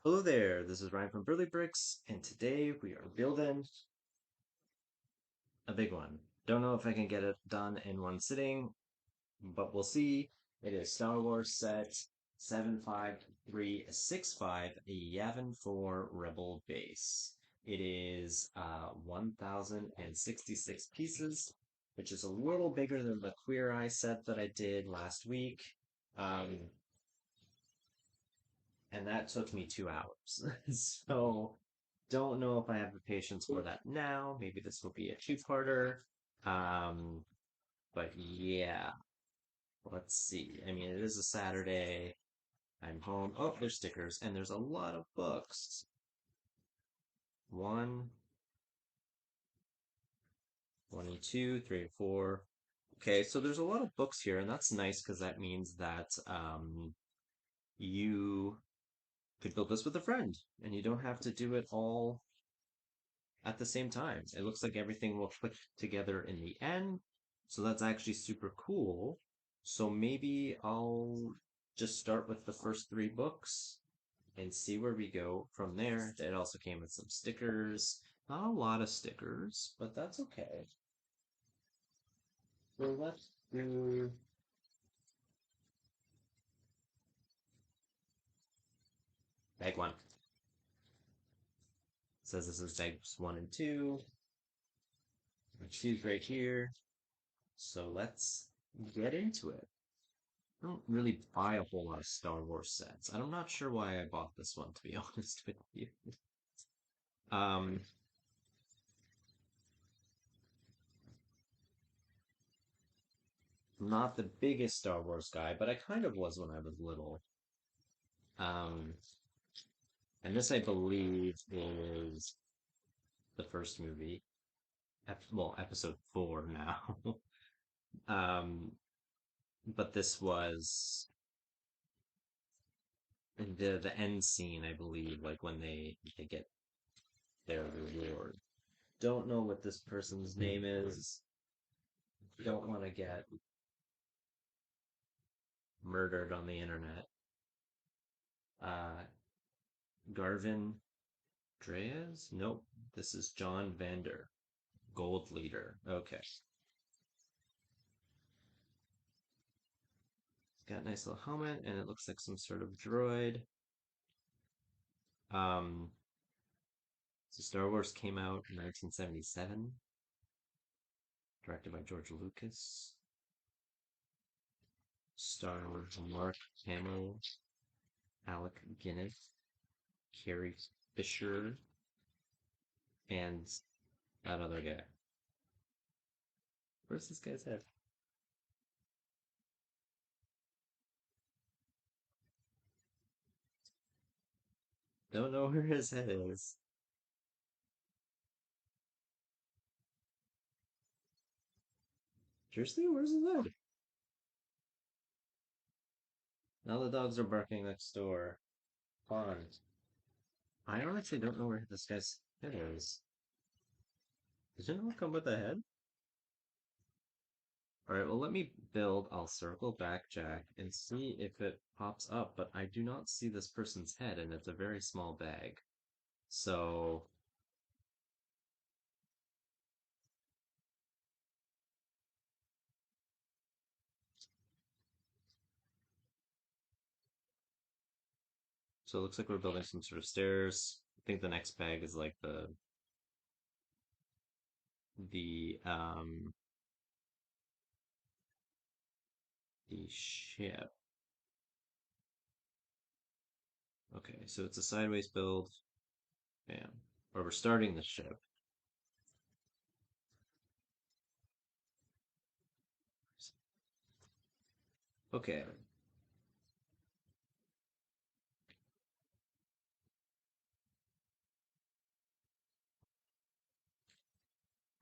Hello there, this is Ryan from Burley Bricks, and today we are building a big one. Don't know if I can get it done in one sitting, but we'll see. It is Star Wars set 75365, a Yavin 4 Rebel base. It is 1,066 pieces, which is a little bigger than the Queer Eye set that I did last week. Um, and that took me 2 hours. So don't know if I have the patience for that now. Maybe this will be a two-parter. Um, but yeah, let's see. I mean, it is a Saturday. I'm home. Oh, there's stickers, and there's a lot of books. One, 22, 3, 4. Okay, so there's a lot of books here, and that's nice because that means that you could build this with a friend, and you don't have to do it all at the same time. It looks like everything will click together in the end. So that's actually super cool. So maybe I'll just start with the first three books and see where we go from there. It also came with some stickers. Not a lot of stickers, but that's okay. So let's do bag one. It says this is bags one and two. Choose right here. So let's get into it. I don't really buy a whole lot of Star Wars sets. I'm not sure why I bought this one, to be honest with you. Um, I'm not the biggest Star Wars guy, but I kind of was when I was little. Um, and this, I believe, is the first movie. Well, episode four now. Um, but this was the end scene, I believe, like when they get their reward. Don't know what this person's name is. Don't want to get murdered on the internet. Uh, Garvin Dreas? Nope. This is John Vander, Gold Leader. Okay. It's got a nice little helmet, and it looks like some sort of droid. Um, so Star Wars came out in 1977, directed by George Lucas. Stars Mark Hamill, Alec Guinness, Carrie Fisher, and that other guy. Where's this guy's head? Don't know where his head is. Seriously, where's his head? Now the dogs are barking next door. Fun. I honestly don't know where this guy's head is. Does it not come with a head? Alright, well let me build. I'll circle back Jack and see if it pops up, but I do not see this person's head and it's a very small bag. So so it looks like we're building some sort of stairs. I think the next bag is like the the ship. Okay, so it's a sideways build. Bam. Or we're starting the ship. Okay.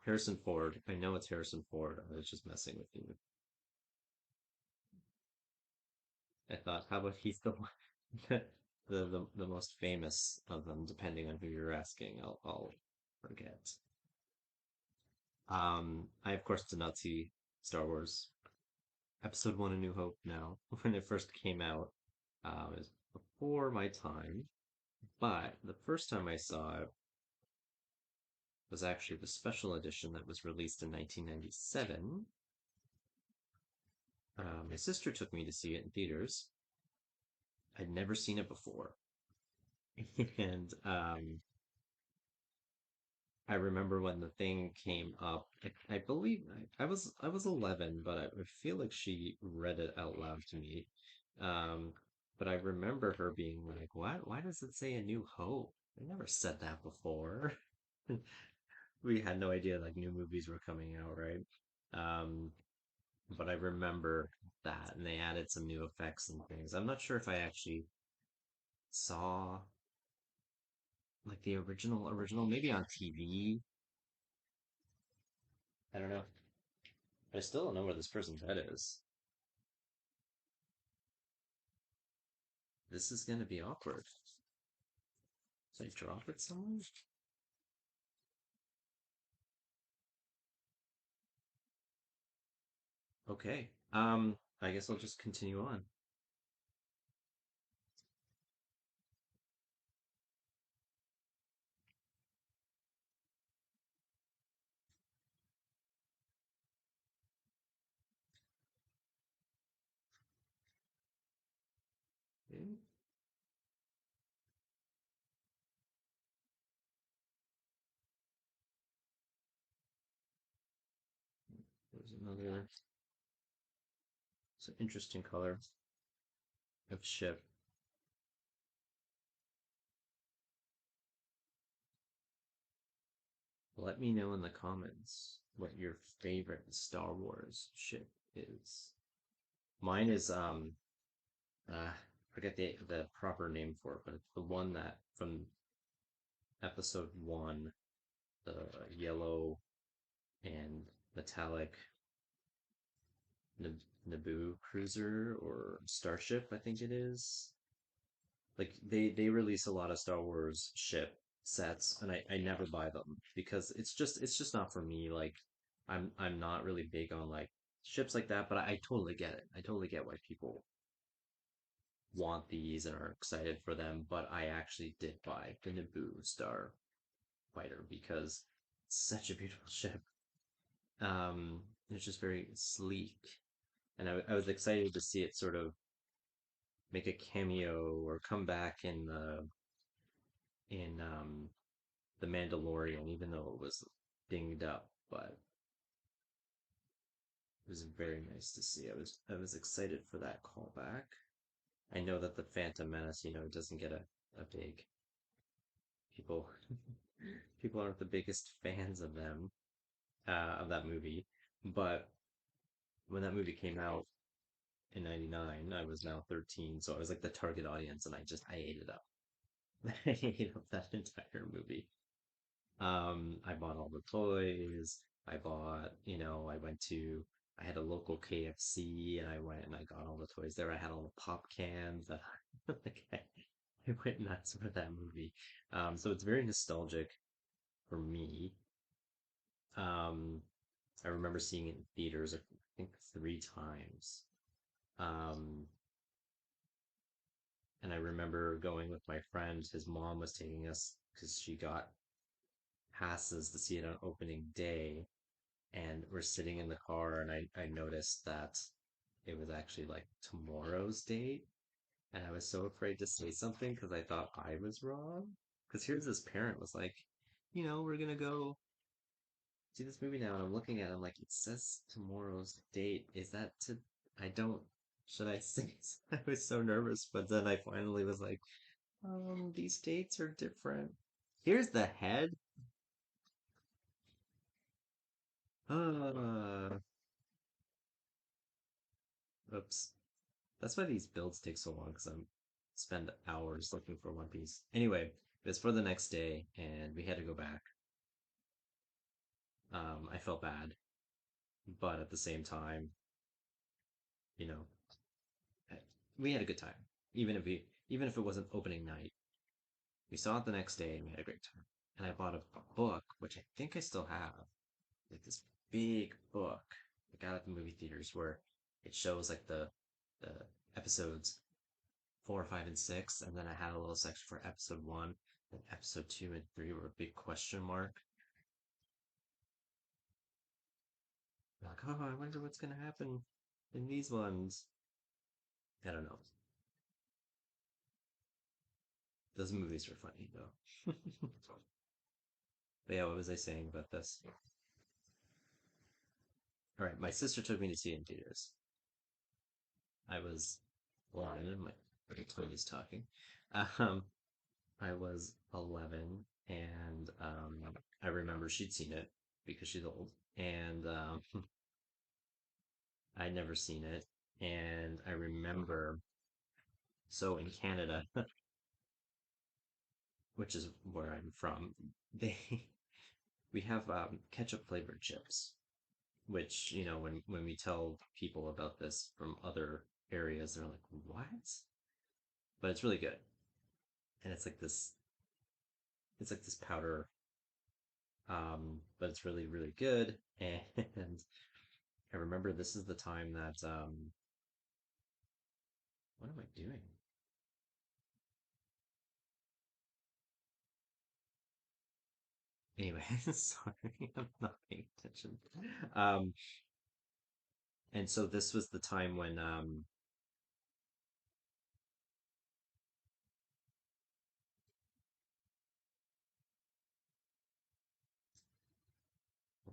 Harrison Ford. I know it's Harrison Ford. I was just messing with you. I thought, how about he's the one, the most famous of them, depending on who you're asking. I'll forget. I of course did not see Star Wars Episode One: A New Hope. Now, when it first came out, it was before my time, But the first time I saw it was actually the special edition that was released in 1997. My sister took me to see it in theaters. I'd never seen it before. And I remember when the thing came up, I believe I was 11, but I feel like she read it out loud to me. Um, but I remember her being like, "What? Why does it say A New Hope? I never said that before." We had no idea like new movies were coming out, right? Um, but I remember that, and they added some new effects and things. I'm not sure if I actually saw like the original, maybe on TV. I don't know. I still don't know where this person's head is. This is gonna be awkward. Should I drop it somewhere? Okay. I guess I'll just continue on. Okay. There's another. It's an interesting color of ship. Let me know in the comments what your favorite Star Wars ship is. Mine is forget the proper name for it, but it's the one that from episode one, the yellow and metallic Naboo cruiser or starship, I think it is. Like they release a lot of Star Wars ship sets, and I never buy them because it's just not for me. Like I'm not really big on like ships like that, but I totally get it. I totally get why people want these and are excited for them. But I actually did buy the Naboo Star Fighter because it's such a beautiful ship. It's just very sleek, and I was excited to see it sort of make a cameo or come back in the Mandalorian, even though it was dinged up, but it was very nice to see. I was excited for that callback. I know that the Phantom Menace, doesn't get a big people people aren't the biggest fans of them of that movie, but when that movie came out in '99, I was now 13, so I was like the target audience, and I ate it up. I ate up that entire movie. I bought all the toys. I went to, I had a local KFC and I went and I got all the toys there. I had all the pop cans. Like I went nuts for that movie. So it's very nostalgic for me. Um, I remember seeing it in theaters, I think 3 times. Um, and I remember going with my friend. His mom was taking us because she got passes to see it on opening day, and we're sitting in the car and I noticed that it was actually like tomorrow's date, and I was so afraid to say something because I thought I was wrong, because here's this parent was like, we're gonna go see this movie now, and I'm looking at it, I'm like, it says tomorrow's date, is that to I don't should I say I was so nervous, but then I finally was like, these dates are different. Here's the head. uh Oops. That's why these builds take so long, because I'm spend hours looking for One Piece. Anyway, it's for the next day, and we had to go back. I felt bad, but at the same time, you know, eh, we had a good time. Even if it wasn't opening night, we saw it the next day, and we had a great time. And I bought a book, which I think I still have, like this big book I got at the movie theaters, where it shows like the episodes 4, 5, and 6, and then I had a little section for episode 1, and episode 2 and 3 were a big question mark. Like, oh, I wonder what's gonna happen in these ones. I don't know. Those movies are funny though. But yeah, what was I saying about this? All right, my sister took me to see it in theaters. I was, well, I know my twin is talking. Um, I was 11, and I remember she'd seen it because she's old, and I'd never seen it. And I remember, so in Canada, which is where I'm from, they we have ketchup flavored chips, which when we tell people about this from other areas, they're like, "What?" But it's really good, and it's like this powder, but it's really really good. And I remember this is the time that what am I doing? Anyway, sorry, I'm not paying attention. Um, and so this was the time when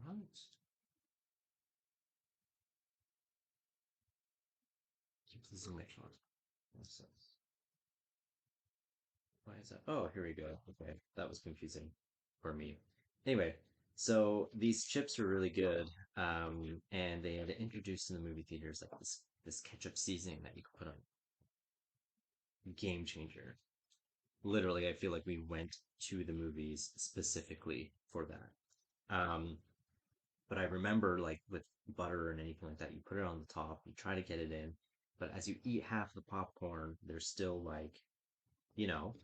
what? Keep losing my phone. What's that? Why is that? Oh, here we go. Okay, that was confusing for me. Anyway, so these chips were really good, and they had introduced in the movie theaters like this ketchup seasoning that you could put on. Game changer. Literally, I feel like we went to the movies specifically for that. Um, but I remember like with butter and anything like that, you put it on the top, you try to get it in, but as you eat half the popcorn, there's still like, you know,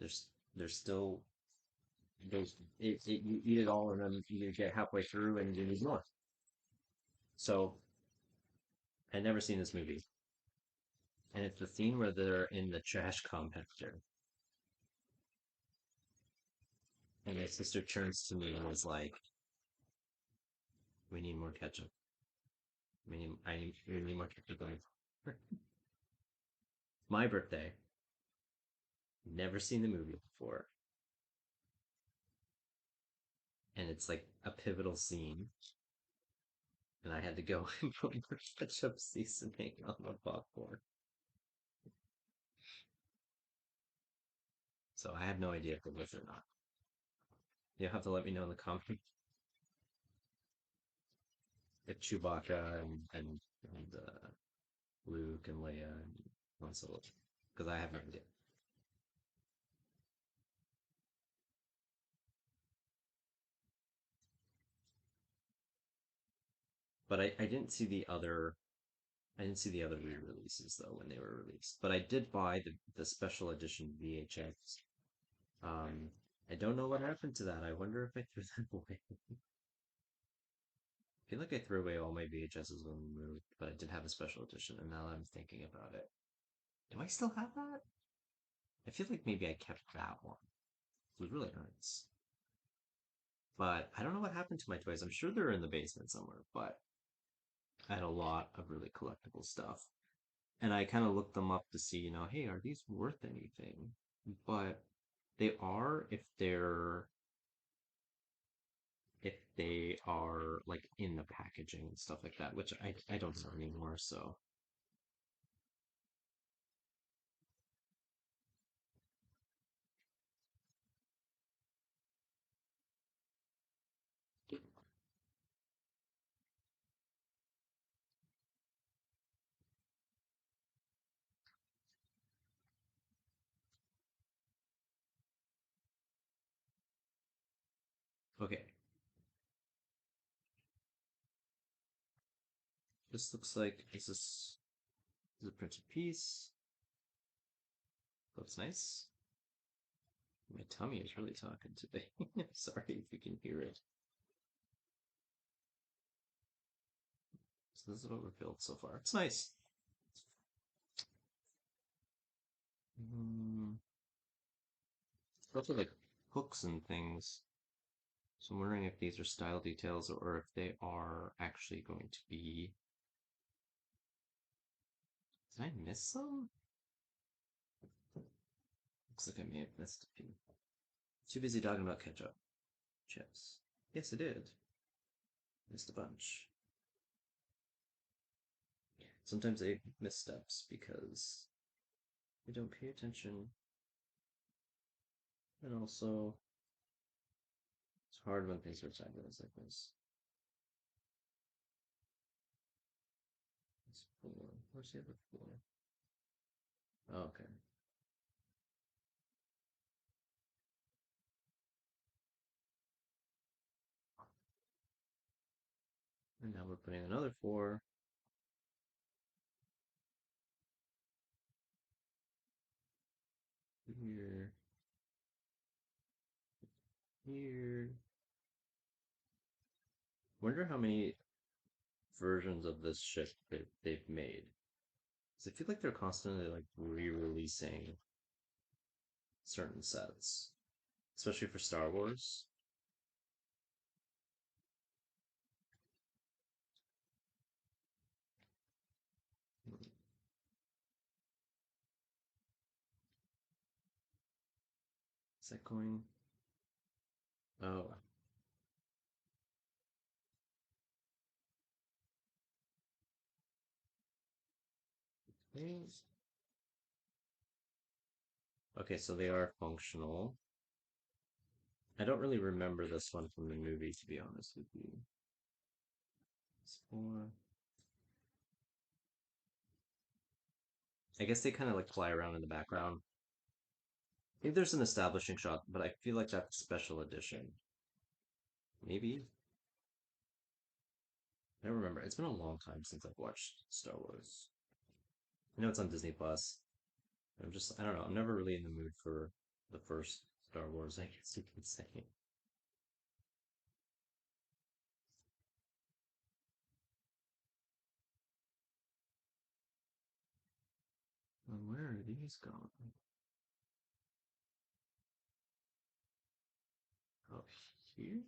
there's still you eat it all and then you get halfway through and you need more. So I'd never seen this movie, and it's the scene where they're in the trash compactor, and my sister turns to me and is like, "We need more ketchup. We need more ketchup." My birthday, never seen the movie before, and it's like a pivotal scene, and I had to go and put more ketchup seasoning on the popcorn. So I have no idea if it was or not. You'll have to let me know in the comments if Chewbacca and Luke and Leia and Han Solo, because I have no idea. But I didn't see the other. I didn't see the other re-releases though when they were released. But I did buy the special edition VHS. Um, I don't know what happened to that. I wonder if I threw that away. I feel like I threw away all my VHSs when we moved, but I did have a special edition, and now that I'm thinking about it, do I still have that? I feel like maybe I kept that one. It was really nice. But I don't know what happened to my toys. I'm sure they're in the basement somewhere, but I had a lot of really collectible stuff. And I kind of looked them up to see, hey, are these worth anything? But they are if they are like in the packaging and stuff like that, which I don't know anymore, so okay. This looks like is a printed piece. Looks nice. My tummy is really talking today. Sorry if you can hear it. So this is what we're built so far. It's nice. Also like hooks and things. So I'm wondering if these are style details or if they are actually going to be. Did I miss some? Looks like I may have missed a few. Too busy talking about ketchup. Chips. Yes, I did. Missed a bunch. Sometimes I miss steps because I don't pay attention. And also, it's hard when things are sideways like this. It's four. Where's the other four? Oh, okay. And now we're putting another four here, here. Wonder how many versions of this ship they've made. Because I feel like they're constantly like re-releasing certain sets, especially for Star Wars. Is that going? Oh, okay. Okay, so they are functional. I don't really remember this one from the movie, to be honest with you. It's four. I guess they kind of like fly around in the background. I think there's an establishing shot, but I feel like that's special edition. Maybe? I don't remember. It's been a long time since I've watched Star Wars. I know it's on Disney Plus. I don't know. I'm never really in the mood for the first Star Wars, I guess you can say. Where are these going? Oh, here?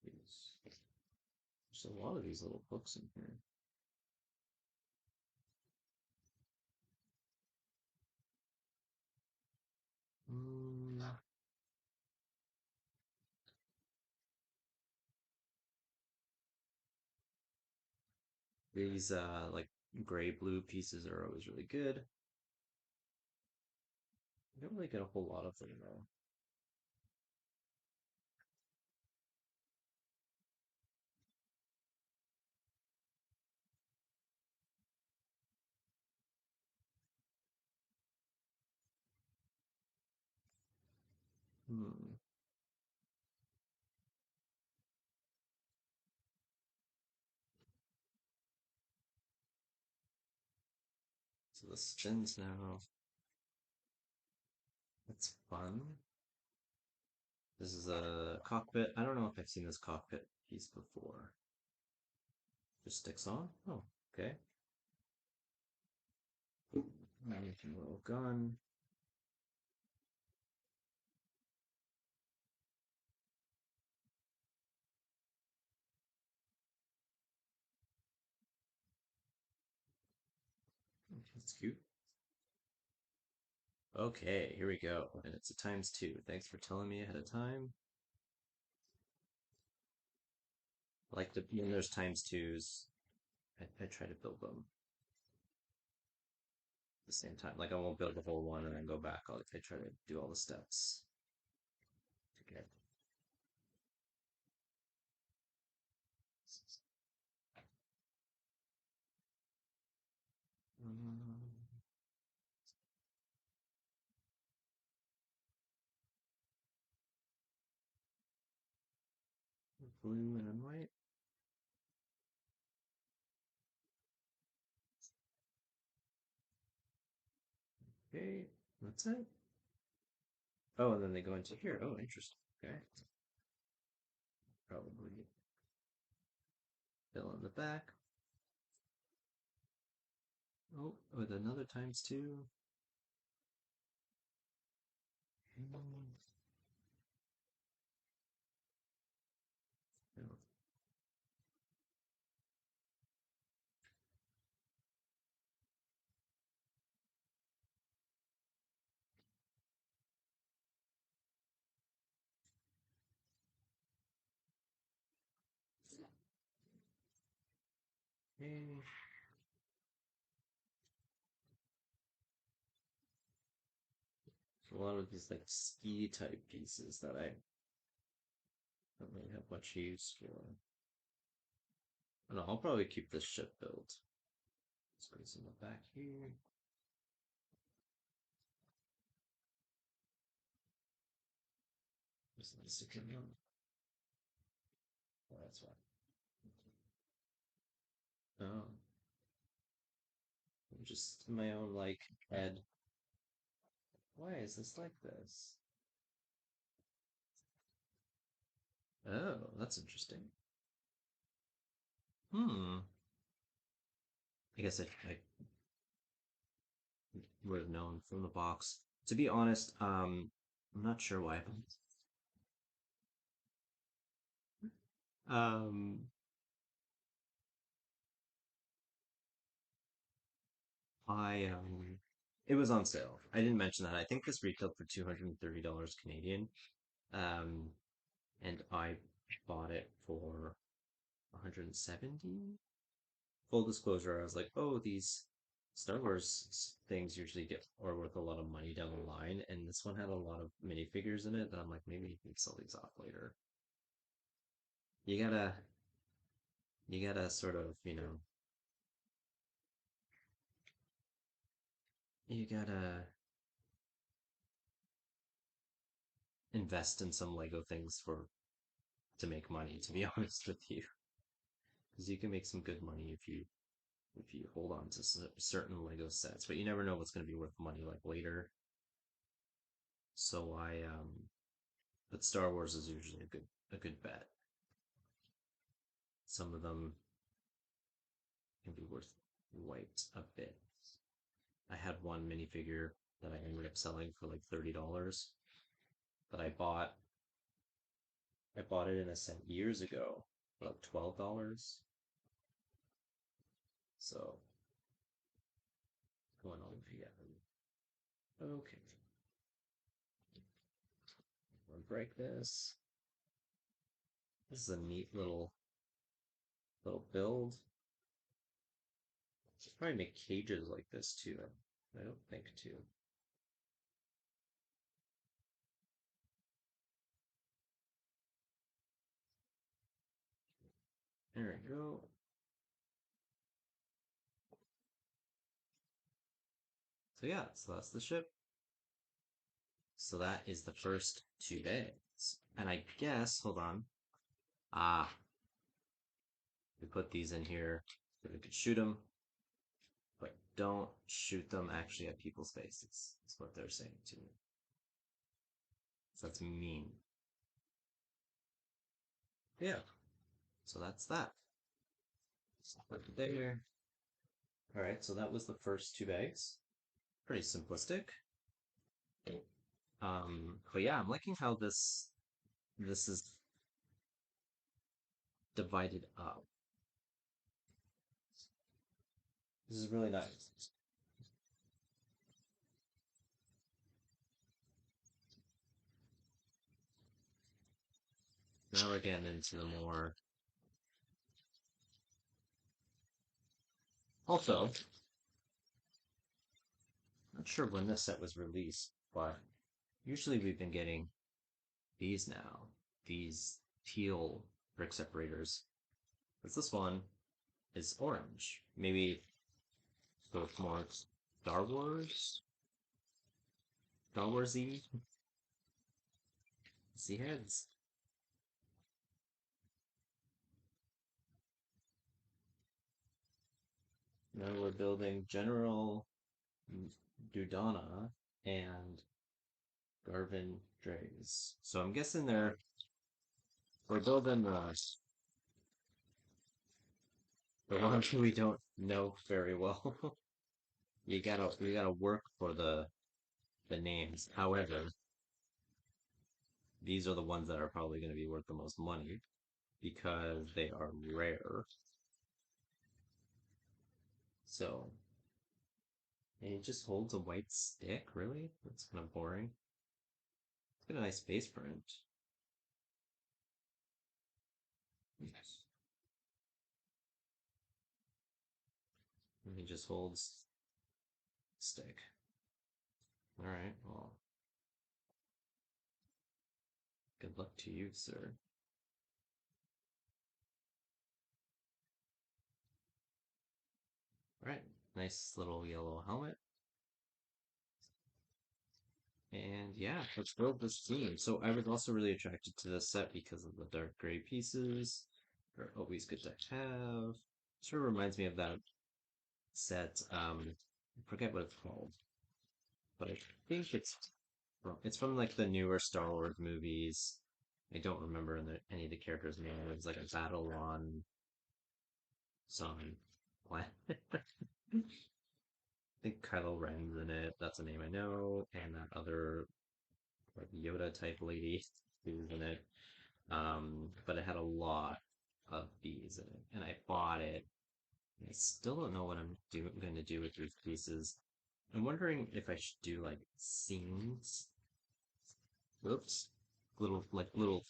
Yes. There's a lot of these little books in here. Mm, these like gray blue pieces are always really good. I don't really get a whole lot of them though. Hmm. So the spins now. That's fun. This is a cockpit. I don't know if I've seen this cockpit piece before. Just sticks on? Oh, okay. Making a little gun. That's cute. Okay, here we go. And it's a times two. Thanks for telling me ahead of time. Like when there's times twos, I try to build them at the same time. Like I won't build the whole one and then go back. I try to do all the steps together. Um, blue and white. Okay, that's it. Oh, and then they go into here. Oh, interesting. Okay, probably fill in the back. Oh, with another times two. Okay. A lot of these like ski type pieces that I don't really have much use for. I don't know, I'll probably keep this ship built. Space in the back here. Just let stick in there. Oh, that's why. Oh, I'm just in my own like head. Why is this like this? Oh, that's interesting. Hmm. I guess I would have known from the box. To be honest, I'm not sure why. Um, it was on sale. I didn't mention that. I think this retailed for $230 Canadian. Um, and I bought it for 170. Full disclosure, I was like, oh, these Star Wars things usually get are worth a lot of money down the line, and this one had a lot of minifigures in it that I'm like, maybe you can sell these off later. You gotta, you gotta sort of, you gotta invest in some Lego things for to make money. To be honest with you, because you can make some good money if you hold on to certain Lego sets, but you never know what's going to be worth money like later. So but Star Wars is usually a good bet. Some of them can be worth quite a bit. I had one minifigure that I ended up selling for like $30 that I bought it in a set years ago for like $12. So going on together. Okay, we'll break this. This is a neat little build. Should probably make cages like this too. I don't think too. There we go. So yeah, so that's the ship. So that is the first 2 days. And I guess, hold on. Ah, we put these in here so we could shoot them, but don't shoot them actually at people's faces. That's what they're saying to me. So that's mean. Yeah, so that's that. So put it there. All right, so that was the first 2 bags. Pretty simplistic. But yeah, I'm liking how this is divided up. This is really nice. Now we're getting into the more. Also, not sure when this set was released, but usually we've been getting these now, these teal brick separators. But this one is orange. Maybe so it's more Star Wars, Star Warsy. See heads. Now we're building General Dudana and Garvin Drays. So I'm guessing we're building the ones we don't know very well. You gotta work for the names. However, these are the ones that are probably going to be worth the most money because they are rare. So, and it just holds a white stick, really? That's kind of boring. It's got a nice face print. Yes. he just holds stick. All right. Well, good luck to you, sir. All right. Nice little yellow helmet. And yeah, let's build this team. So I was also really attracted to this set because of the dark gray pieces. They're always good to have. Sort of reminds me of that set. I forget what it's called, but I think it's from like the newer Star Wars movies. I don't remember any of the characters' names. It was like a battle on some planet. I think Kylo Ren's in it. That's a name I know, and that other like Yoda type lady who's in it. But it had a lot of bees in it, and I bought it. I still don't know what going to do with these pieces. I'm wondering if I should do like scenes. Oops, little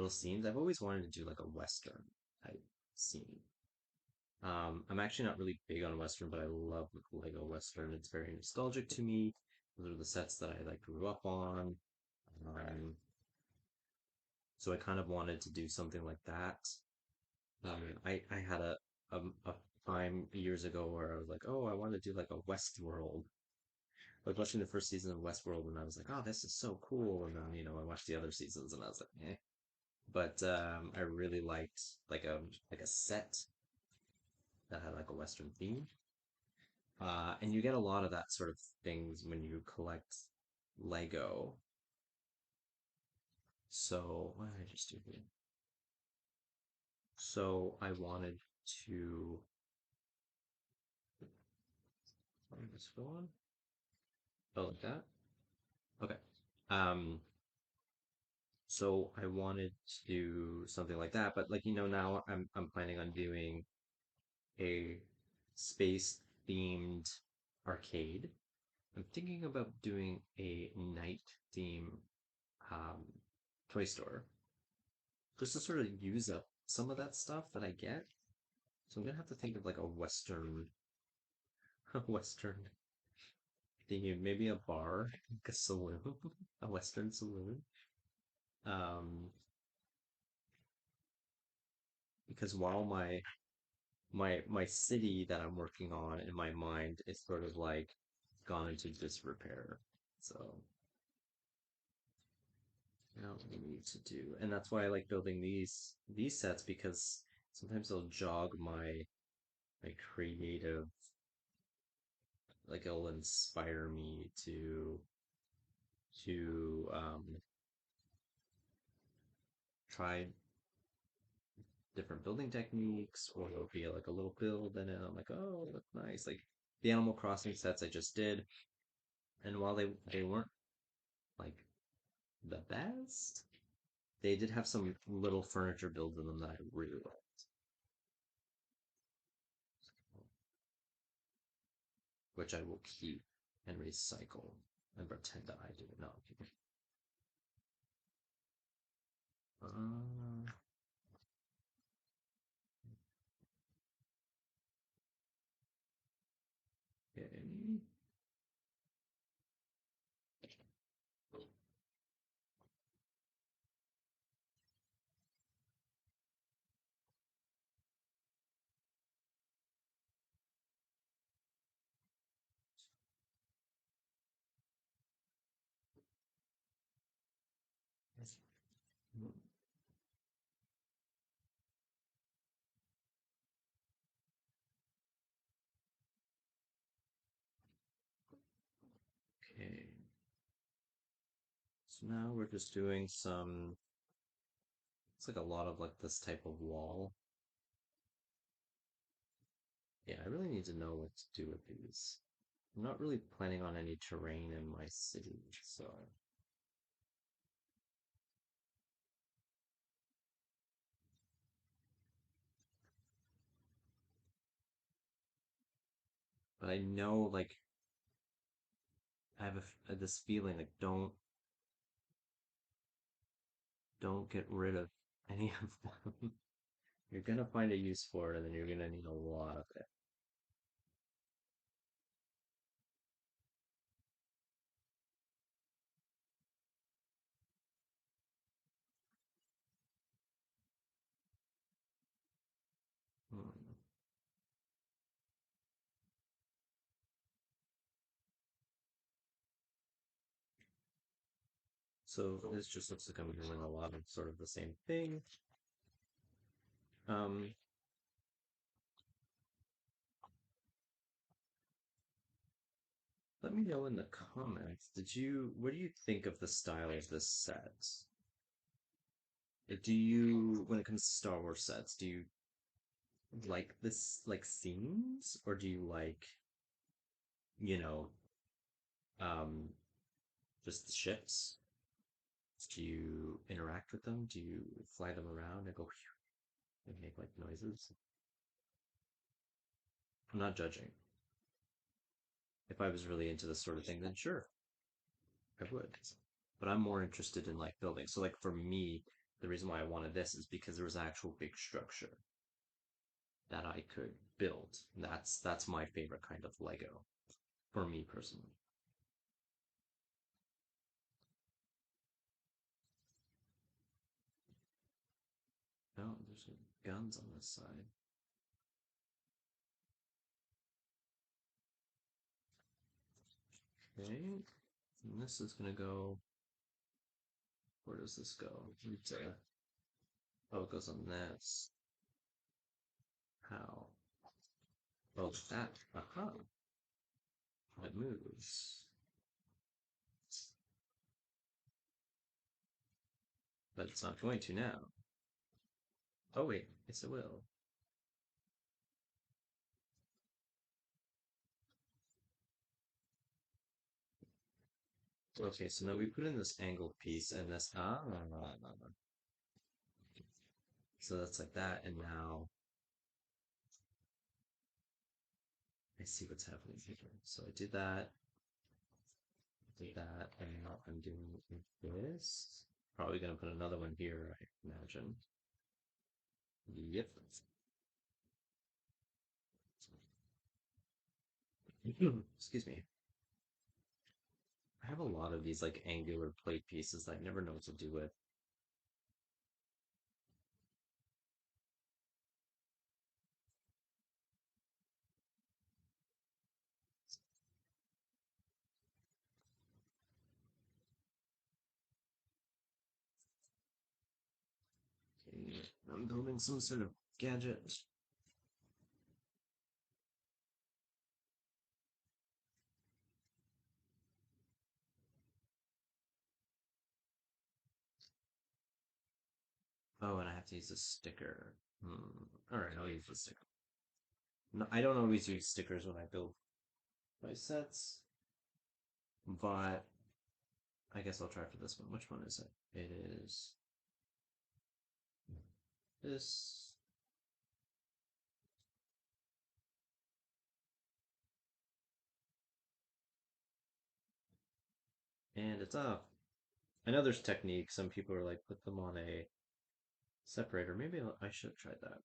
scenes. I've always wanted to do like a western type scene. I'm actually not really big on western, but I love Lego western. It's very nostalgic to me. Those are the sets that I like grew up on. Um, so I kind of wanted to do something like that. I had a time years ago where I was like, oh, I want to do like a Westworld. Like watching the first season of Westworld, and I was like, oh, this is so cool. And then I watched the other seasons, and I was like, eh. But I really liked like a set that had like a Western theme. And you get a lot of that sort of things when you collect Lego. So what did I just do here? So I wanted to. Let me just go on. Oh, like that. Okay. Um, so I wanted to do something like that, but like now I'm planning on doing a space themed arcade. I'm thinking about doing a night theme um toy store just to sort of use up some of that stuff that I get. So I'm gonna have to think of like a Western a Western theme, maybe a bar, like a saloon, a Western saloon. Um, because while my city that I'm working on in my mind is sort of like gone into disrepair. So now what we need to do, and that's why I like building these sets because sometimes they'll jog my creative, like it'll inspire me to try different building techniques, or it'll be like a little build, and then I'm like, oh, that's nice. Like the Animal Crossing sets I just did, and while they weren't like the best, they did have some little furniture builds in them that I really liked, which I will keep and recycle and pretend that I do it. No, I'm kidding. Uh, okay. Okay. So now we're just doing some. It's like a lot of like this type of wall. Yeah, I really need to know what to do with these. I'm not really planning on any terrain in my city, so. But I know, like, I have this feeling, like, don't get rid of any of them. You're gonna find a use for it, and then you're gonna need a lot of it. Hmm. So this just looks like I'm doing a lot of sort of the same thing. Um, Let me know in the comments. What do you think of the style of this set? When it comes to Star Wars sets, do you like this, like scenes, or do you like, you know, um, just the ships? Do you interact with them? Do you fly them around and go and make like noises? I'm not judging. If I was really into this sort of thing, then sure, I would. But I'm more interested in like building. So like for me, the reason why I wanted this is because there was actual big structure that I could build. That's my favorite kind of Lego for me personally. Oh, there's some guns on this side. Okay, and this is gonna go. Where does this go? Oh, it goes on this. How? Oh, that. Aha! It moves, but it's not going to now. Oh wait, yes it will. Okay, so now we put in this angled piece and this so that's like that, and now I see what's happening here. So I did that, and now I'm doing this. Probably gonna put another one here, I imagine. Yep. Excuse me. I have a lot of these like angular plate pieces that I never know what to do with. Okay, I'm building some sort of gadget. Oh, and I have to use a sticker. All right, I'll use the sticker. No, I don't always use stickers when I build my sets, but I guess I'll try for this one. Which one is it? It is this, and it's up. I know there's technique. Some people are like, put them on a separator. Maybe I should try that.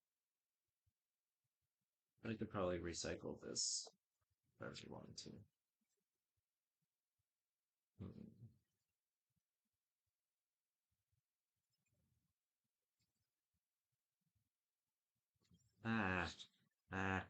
But I could probably recycle this if I really wanted to. Hmm. Ah, ah.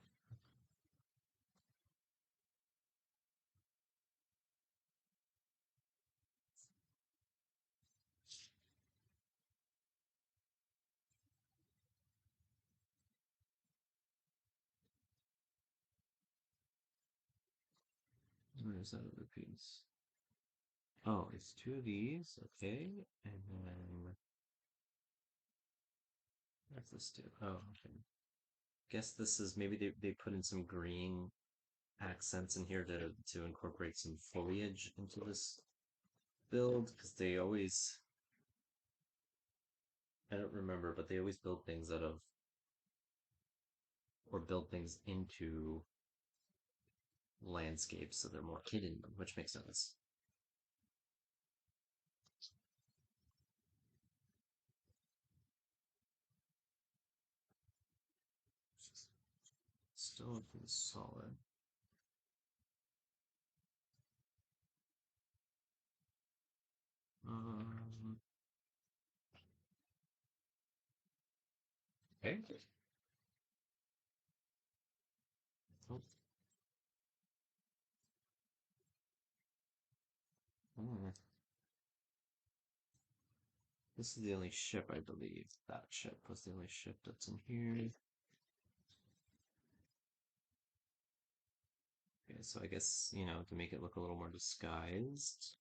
Where's that other piece? Oh, it's two of these. Okay, and then what's this do? Oh, okay. Guess this is maybe they put in some green accents in here to incorporate some foliage into this build because they always I don't remember, but they always build things out of or build things into landscapes so they're more hidden, which makes sense. Still looking solid. Um, okay. Oh, hmm. This is the only ship, I believe. That ship was the only ship that's in here. Okay, so I guess, to make it look a little more disguised,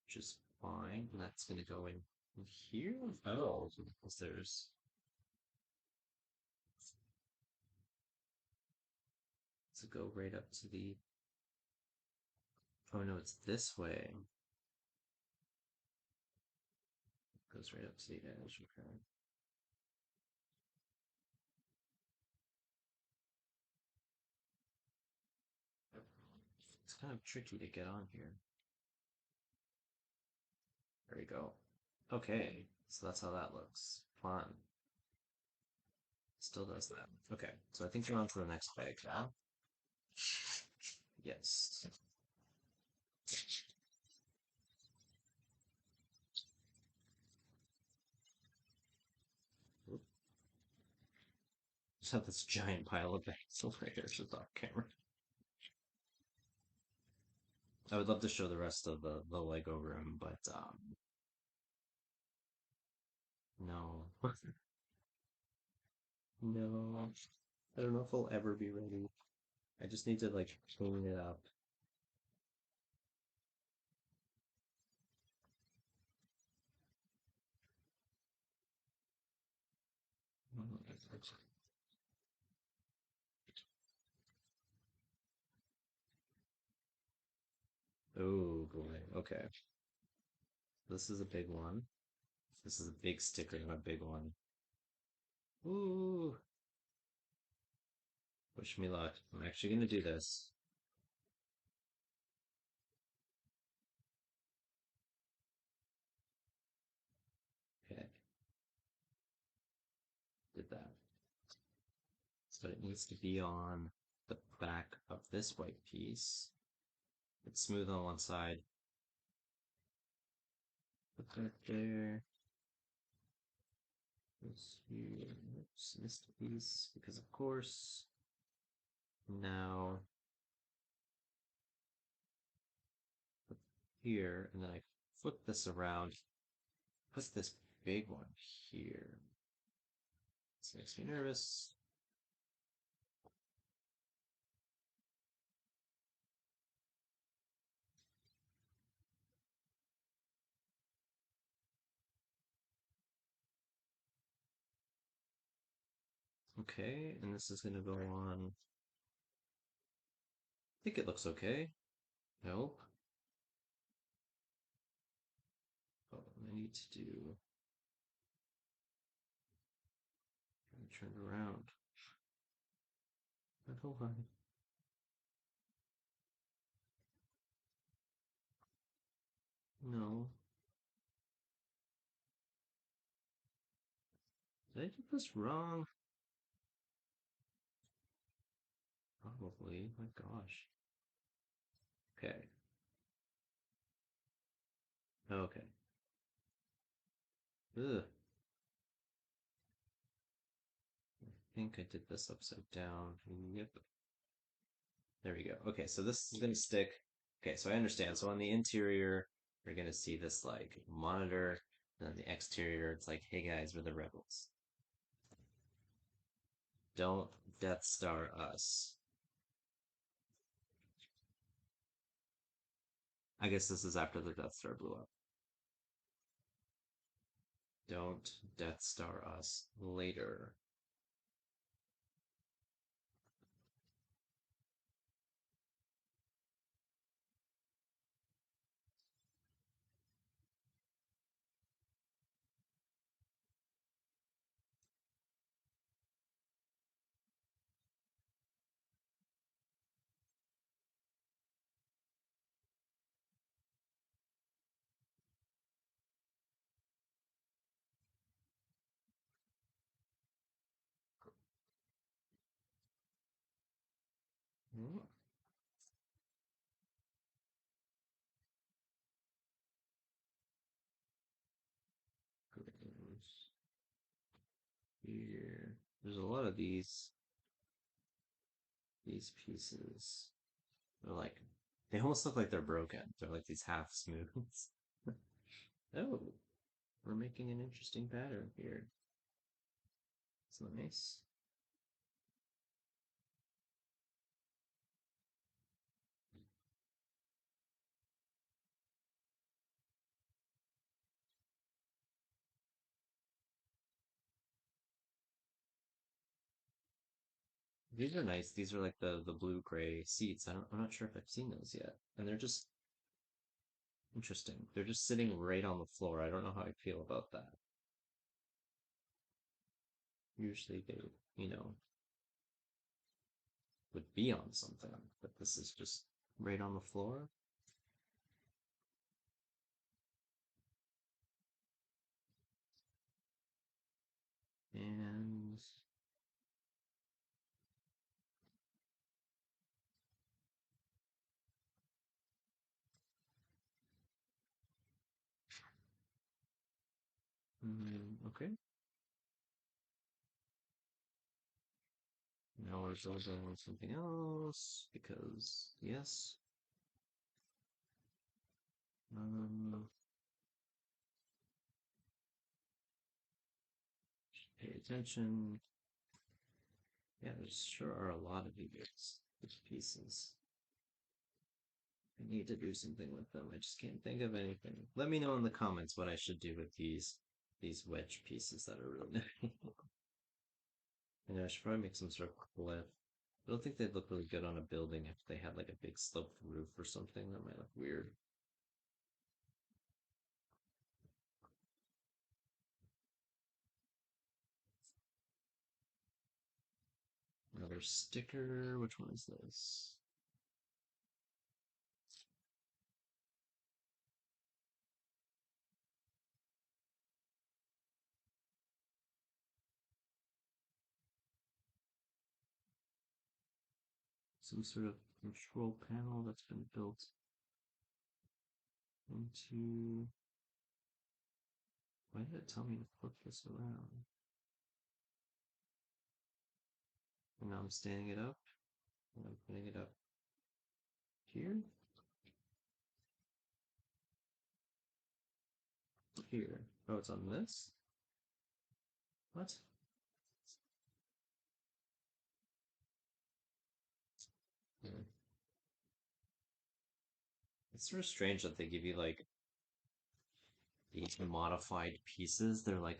which is fine. That's gonna go in here. Oh, because there's to go right up to the. Oh no, it's this way. It goes right up to the edge. Okay. It's kind of tricky to get on here. There we go. Okay, so that's how that looks. Fun. Still does that. Okay, so I think we're on to the next bag now. Yes. Oop. Just have this giant pile of bags over here just off camera. I would love to show the rest of the Lego room, but no. No. I don't know if I'll ever be ready. I just need to like clean it up. Oh boy. Okay. This is a big one. This is a big sticker and a big one. Ooh. Wish me luck. I'm actually gonna do this. Okay. Did that. So it needs to be on the back of this white piece. It's smooth on one side. Put that there. This here. Oops, missed a piece because of course. Now put here, and then I flip this around. Put this big one here. This makes me nervous. Okay, and this is gonna go on. I think it looks okay. Nope. What I need to do. Turn it around. Hold on. No. Did I do this wrong? Probably. My gosh. Okay. Okay. Ugh. I think I did this upside down. Yep. There we go. Okay, so this is gonna stick. Okay, so I understand. So on the interior, you're gonna see this like monitor, and on the exterior, it's like, hey guys, we're the rebels. Don't Death Star us. I guess this is after the Death Star blew up. Don't Death Star us later. Oh, goes here. There's a lot of these pieces. They're like they almost look like they're broken. They're like these half smooths. Oh, we're making an interesting pattern here. It's nice. These are nice. These are like the blue gray seats. I'm not sure if I've seen those yet. And they're just interesting. They're just sitting right on the floor. I don't know how I feel about that. Usually they, you know, would be on something, but this is just right on the floor. And okay, now we're building on something else because yes. Um, pay attention. Yeah, there sure are a lot of these pieces. I need to do something with them. I just can't think of anything. Let me know in the comments what I should do with these wedge pieces that are really nice. I know I should probably make some sort of cliff. I don't think they'd look really good on a building if they had like a big sloped roof or something. That might look weird. Another sticker. Which one is this? Some sort of control panel that's been built into. Why did it tell me to flip this around? And now I'm standing it up and I'm putting it up here, here. Oh, it's on this? What? Hmm. It's sort of strange that they give you like these modified pieces. They're like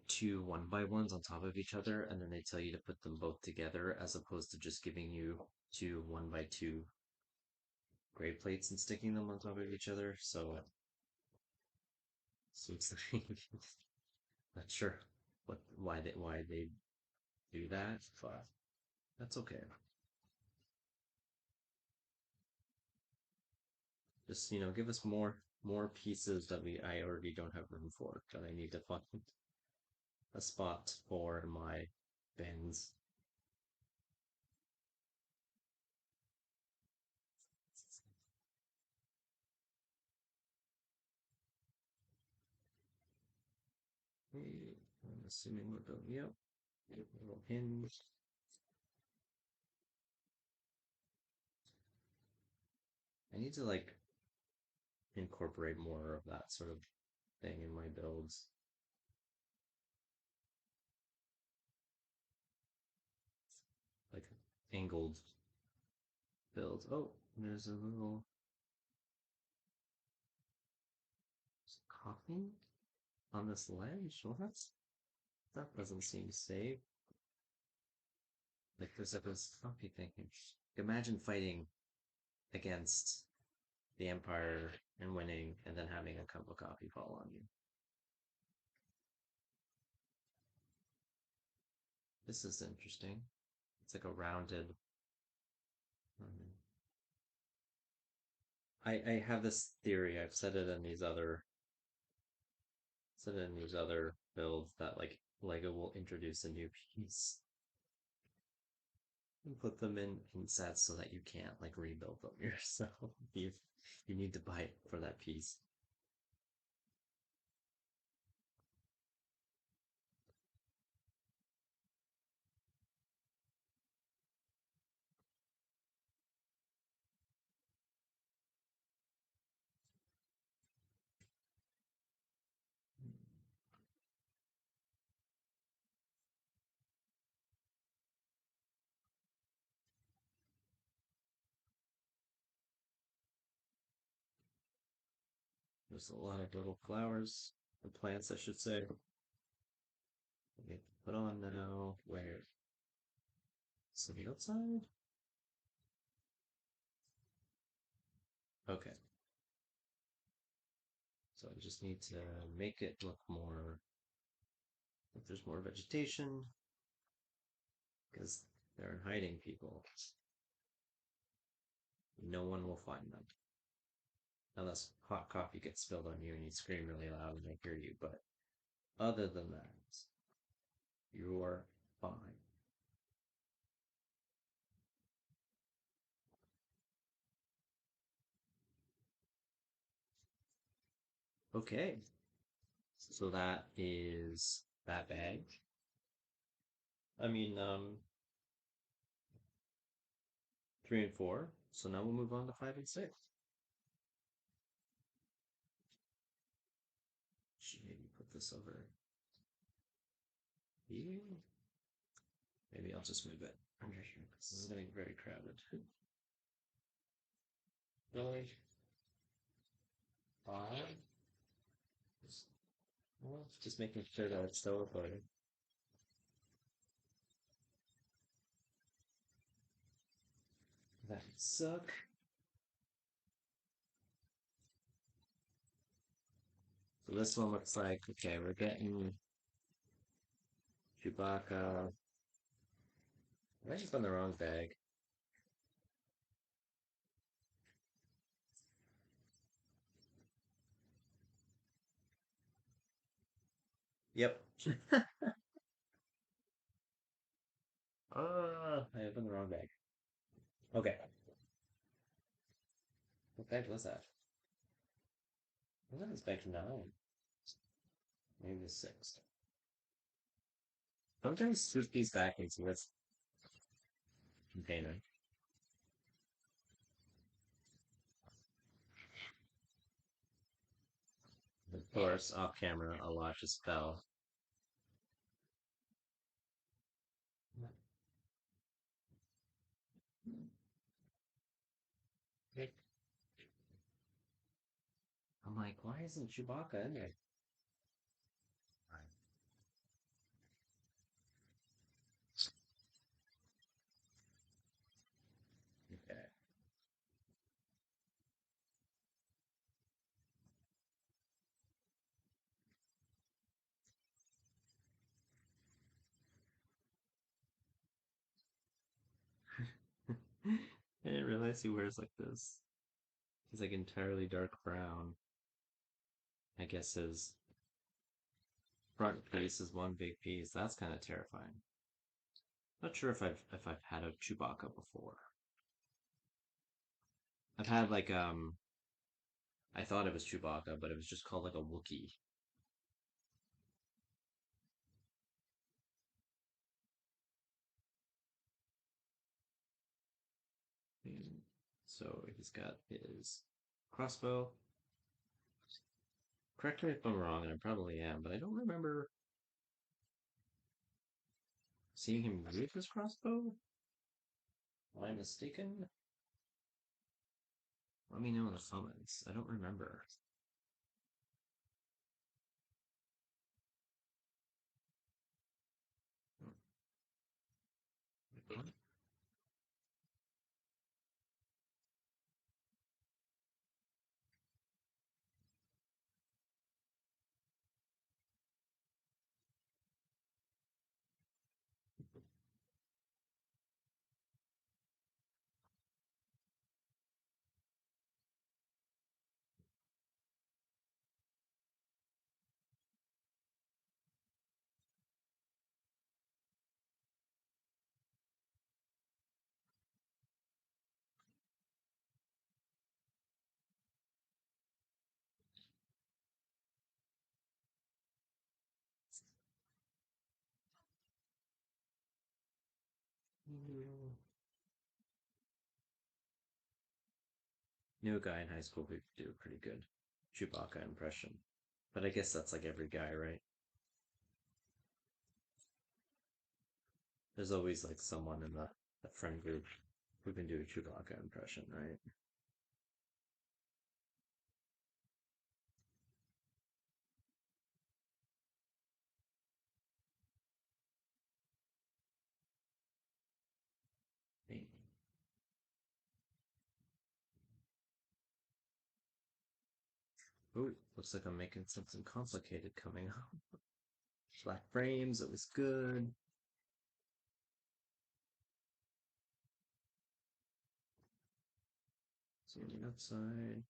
two one by ones on top of each other, and then they tell you to put them both together as opposed to just giving you two one by two gray plates and sticking them on top of each other. So seems like not sure why they do that, but that's okay. Just give us more pieces that we I already don't have room for that I need to find a spot for in my bins. I'm assuming we're building. Yep, little hinge. I need to like incorporate more of that sort of thing in my builds, like angled builds. Oh, there's a little coffee on this ledge. What? That doesn't seem safe. Like there's like this coffee thing. Imagine fighting against the Empire and winning, and then having a cup of coffee fall on you. This is interesting. It's like a rounded. um, I have this theory. I've said it in these other builds that like Lego will introduce a new piece and put them in sets so that you can't like rebuild them yourself. You you need to buy it for that piece. There's a lot of little flowers or plants, I should say. Okay, put on now. Where? So the outside? Okay. So I just need to make it look more like there's more vegetation because they're in hiding people. No one will find them unless hot coffee gets spilled on you and you scream really loud and they hear you. But other than that, you're fine. Okay, so that is that bag. I mean, 3 and 4. So now we'll move on to 5 and 6. Should maybe put this over here. Maybe I'll just move it under here because this is getting very crowded. Really? 5? Well, just making sure that it's still recording. That would suck. So this one looks like, okay, we're getting Chewbacca. I just found the wrong bag. Yep. I opened the wrong bag. Okay. What bag was that? I thought it was bag 9. Maybe the 6th. Sometimes scoop these back into this container. Of course, off camera, a lot just fell. I'm like, why isn't Chewbacca in there? Okay. I didn't realize he wears like this. He's like entirely dark brown. I guess his front piece is one big piece. That's kind of terrifying. Not sure if I've had a Chewbacca before. I've had like I thought it was Chewbacca, but it was just called like a Wookiee. And so he's got his crossbow. Correct me if I'm wrong, and I probably am, but I don't remember seeing him with his crossbow. Am I mistaken? Let me know in the comments. I don't remember. Knew a guy in high school who could do a pretty good Chewbacca impression. But I guess that's like every guy, right? There's always like someone in the friend group who can do a Chewbacca impression, right? Hey. Ooh, looks like I'm making something complicated coming up. Black frames, it was good. So on the outside.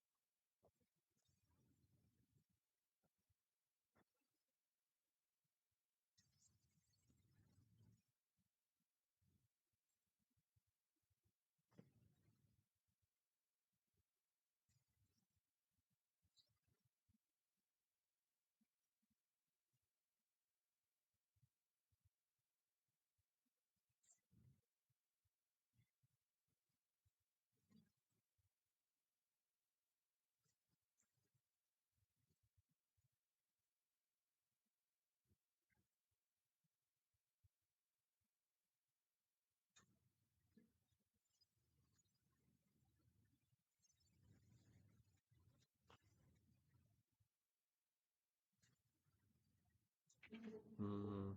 Hmm.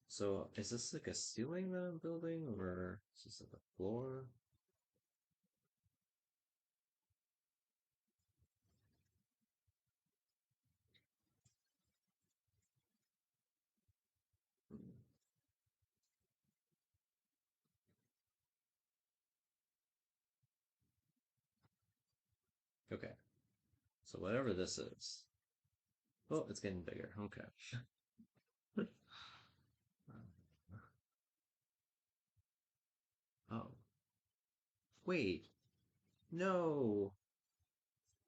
So is this like a ceiling that I'm building, or is this like a floor? Hmm. Okay, so whatever this is. Oh, it's getting bigger. Okay. Oh, wait. No.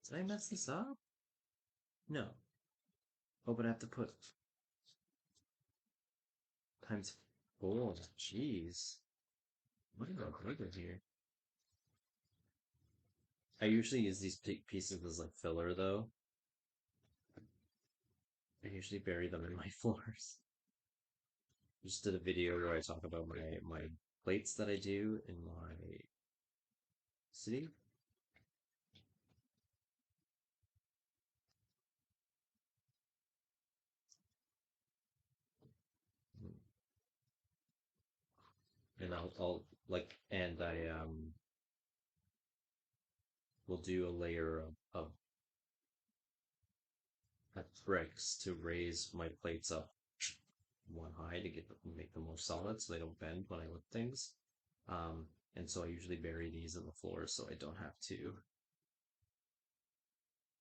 Did I mess this up? No. Oh, but I have to put times four. Jeez. What did I do here? I usually use these pieces as like filler, though. I usually bury them in my floors. Just did a video where I talk about my plates that I do in my city. And I'll like, and I will do a layer of bricks to raise my plates up one high to make them more solid so they don't bend when I lift things. Um, and so I usually bury these in the floor so I don't have to.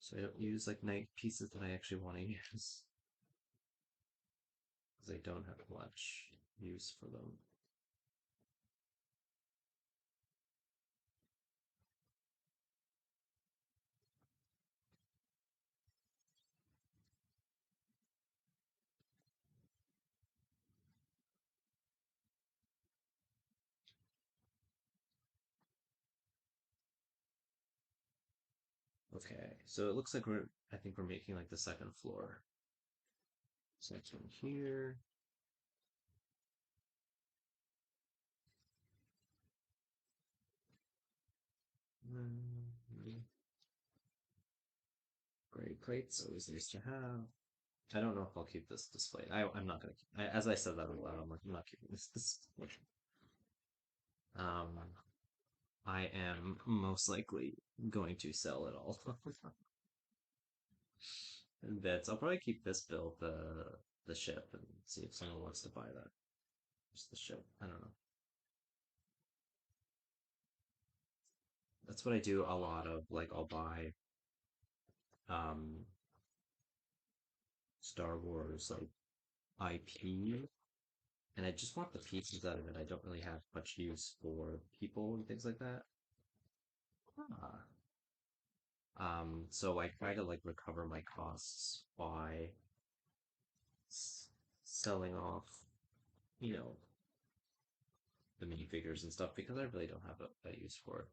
So I don't use like nice pieces that I actually want to use because I don't have much use for them. Okay, so it looks like I think we're making like the second floor. So it's from here. Mm, Gray plates, always nice to have. I don't know if I'll keep this displayed. I'm not gonna keep. As I said that out loud, I'm like, I'm not keeping this displayed. Um, I am most likely going to sell it all. In bits. I'll probably keep this build the ship and see if someone wants to buy that. Just the ship. I don't know. That's what I do a lot of. Like I'll buy um Star Wars like IP, and I just want the pieces out of it. I don't really have much use for people and things like that. Ah. So I try to like recover my costs by s selling off, you know, the minifigures and stuff because I really don't have a use for it.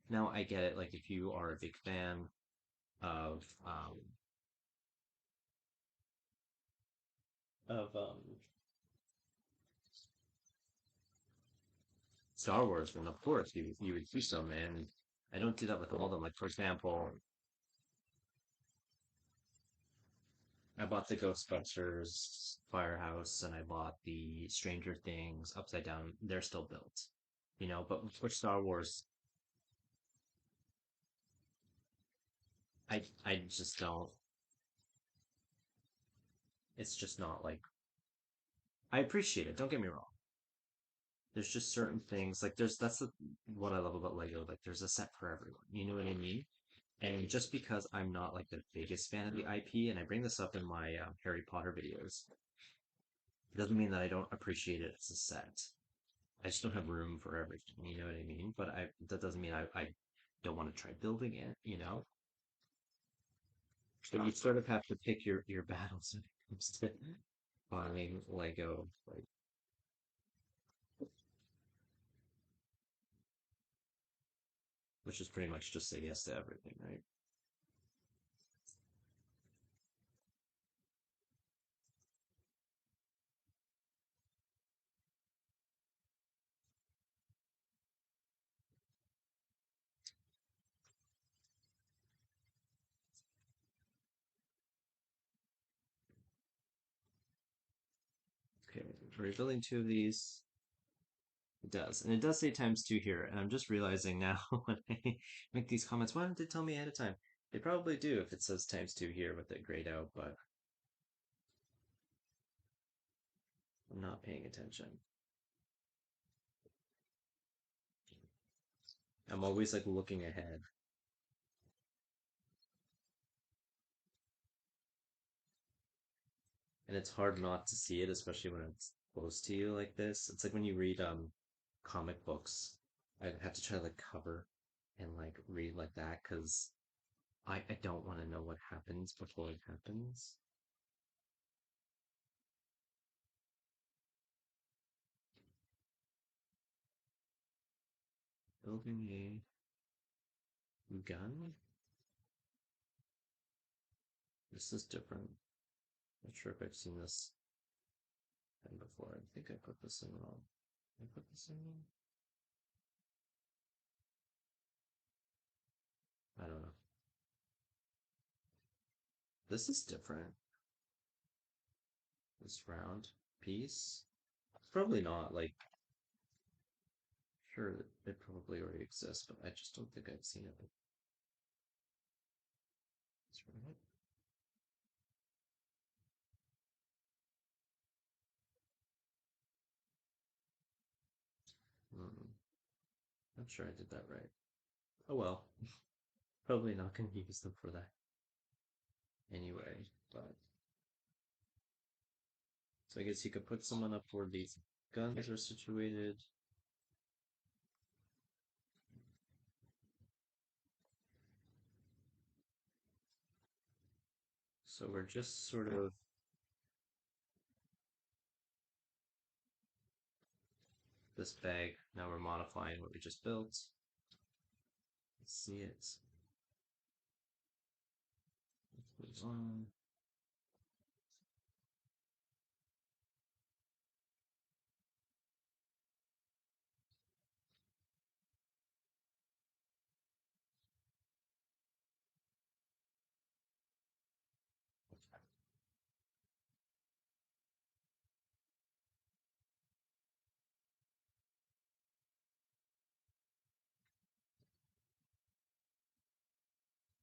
Now I get it, like if you are a big fan of of Star Wars, then of course you would do so, man. I don't do that with all of them. Like for example, I bought the Ghostbusters Firehouse and I bought the Stranger Things Upside Down. They're still built, you know. But for Star Wars, I just don't. It's just not like I appreciate it. Don't get me wrong. There's just certain things like what I love about Lego. Like there's a set for everyone. You know what I mean? And just because I'm not like the biggest fan of the IP, and I bring this up in my Harry Potter videos, it doesn't mean that I don't appreciate it as a set. I just don't have room for everything. You know what I mean? But that doesn't mean I don't want to try building it. You know, so you sort of have to pick your battles when it comes to buying Lego, like which is pretty much just say yes to everything, right? Okay, we're building two of these. It does, and it does say times two here, and I'm just realizing now when I make these comments, why don't they tell me ahead of time? They probably do if it says times two here with it grayed out, but I'm not paying attention. I'm always like looking ahead, and it's hard not to see it, especially when it's close to you like this. It's like when you read comic books. I have to try to like cover and like read like that because I don't want to know what happens before it happens. Building a gun? This is different. Not sure if I've seen this thing before. I think I put this in wrong. I put this in wrong? I don't know. This is different. This round piece. Probably not. Like, sure, it probably already exists, but I just don't think I've seen it. That's right. Hmm. Not sure I did that right. Oh well. Probably not going to use them for that anyway. But so I guess you could put someone up where these guns are situated. So we're just sort of this bag. Now we're modifying what we just built. Let's see it. Moves on.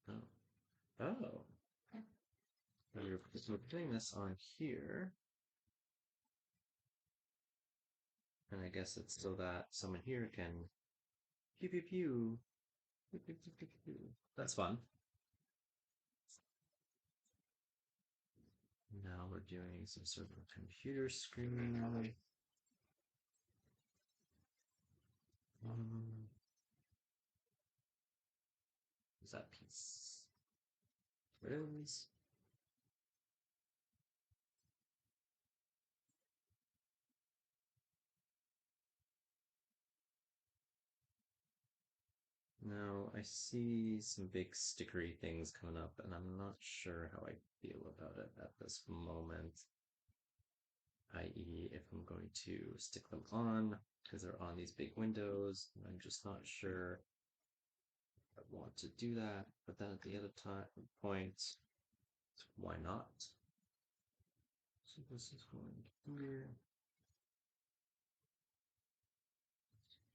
Oh. Oh. We're putting this on here, and I guess it's so that someone here can pew pew pew. Pew, pew, pew, pew, pew. That's fun. Now we're doing some sort of computer screen. Is that piece? Rose. Now I see some big stickery things coming up, and I'm not sure how I feel about it at this moment, i.e., if I'm going to stick them on because they're on these big windows. I'm just not sure I want to do that. But then at the other time point, why not? So this is going here.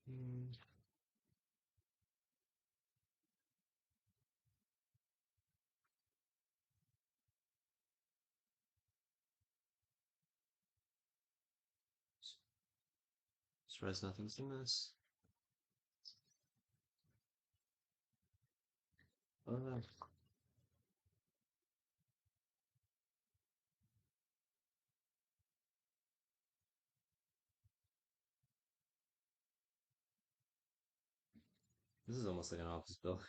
Hmm. Surprised nothing's in this. Uh, this is almost like an office building.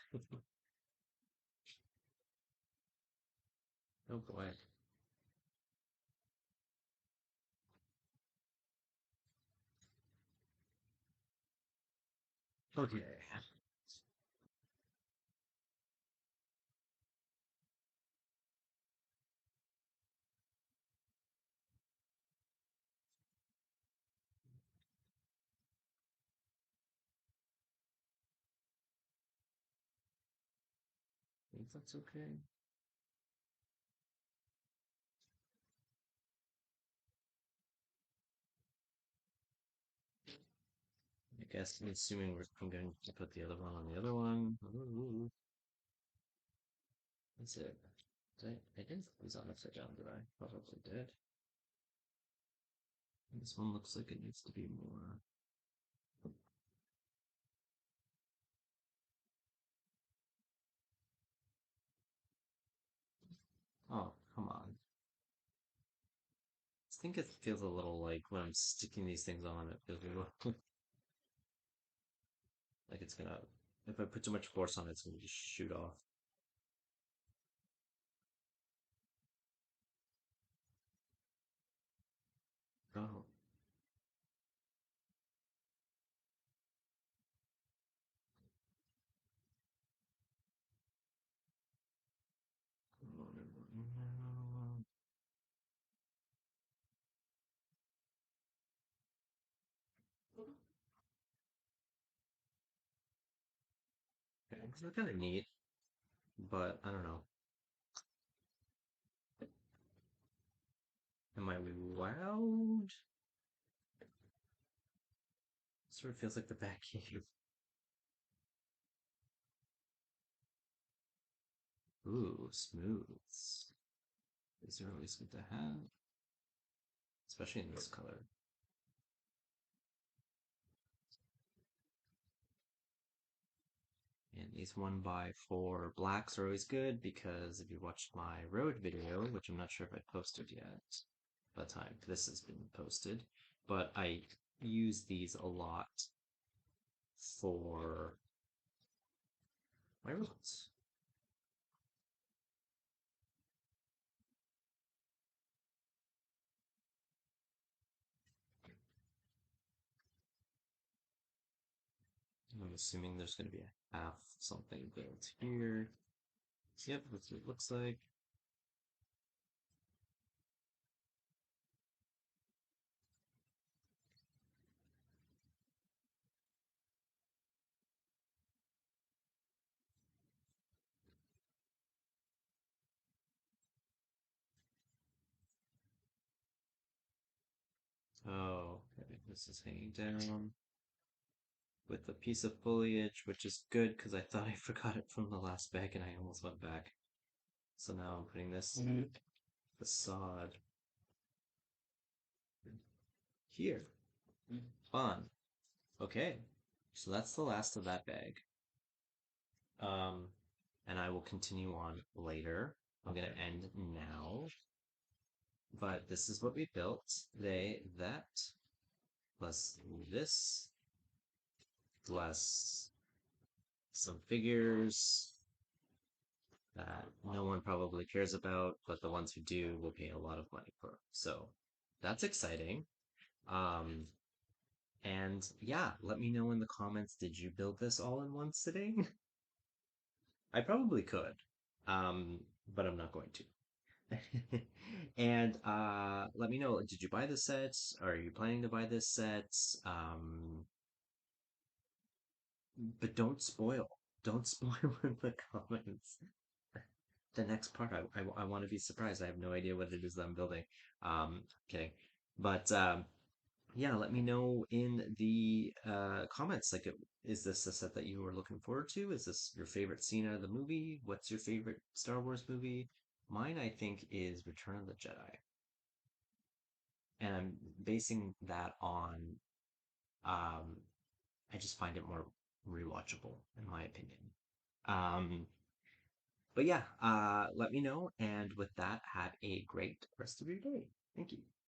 Oh boy. Okay. I think that's okay. I guess I'm assuming I'm going to put the other one on the other one. Ooh, that's it. I didn't put these on upside down, did I? Probably did. This one looks like it needs to be more. Oh, come on. I think it feels a little like when I'm sticking these things on, it feels a little like it's gonna. If I put too much force on it, it's gonna just shoot off. Oh, okay, they're kind of neat, but I don't know. Am I wowed? Sort of feels like the back cave. Ooh, smooths. These are always good to have, especially in this color. And these 1x4 blacks are always good because if you watched my road video, which I'm not sure if I posted yet by the time this has been posted, but I use these a lot for my roads. I'm assuming there's going to be a half something built here. Yep, that's what it looks like. Oh, okay. This is hanging down with a piece of foliage, which is good because I thought I forgot it from the last bag and I almost went back. So now I'm putting this facade here. Fun. Okay. So that's the last of that bag. Um, and I will continue on later. I'm gonna end now. But this is what we built. That plus this plus some figures that no one probably cares about, but the ones who do will pay a lot of money for. So that's exciting. Um, And yeah, let me know in the comments, did you build this all in one sitting? I probably could, um, but I'm not going to. And let me know, did you buy the sets? Are you planning to buy this set? But don't spoil in the comments. The next part, I want to be surprised. I have no idea what it is that I'm building. Kidding. But yeah, let me know in the comments. Like, is this a set that you were looking forward to? Is this your favorite scene out of the movie? What's your favorite Star Wars movie? Mine, I think, is Return of the Jedi, and I'm basing that on. Um, I just find it more rewatchable, in my opinion. Um, but yeah, let me know. And with that, have a great rest of your day. Thank you.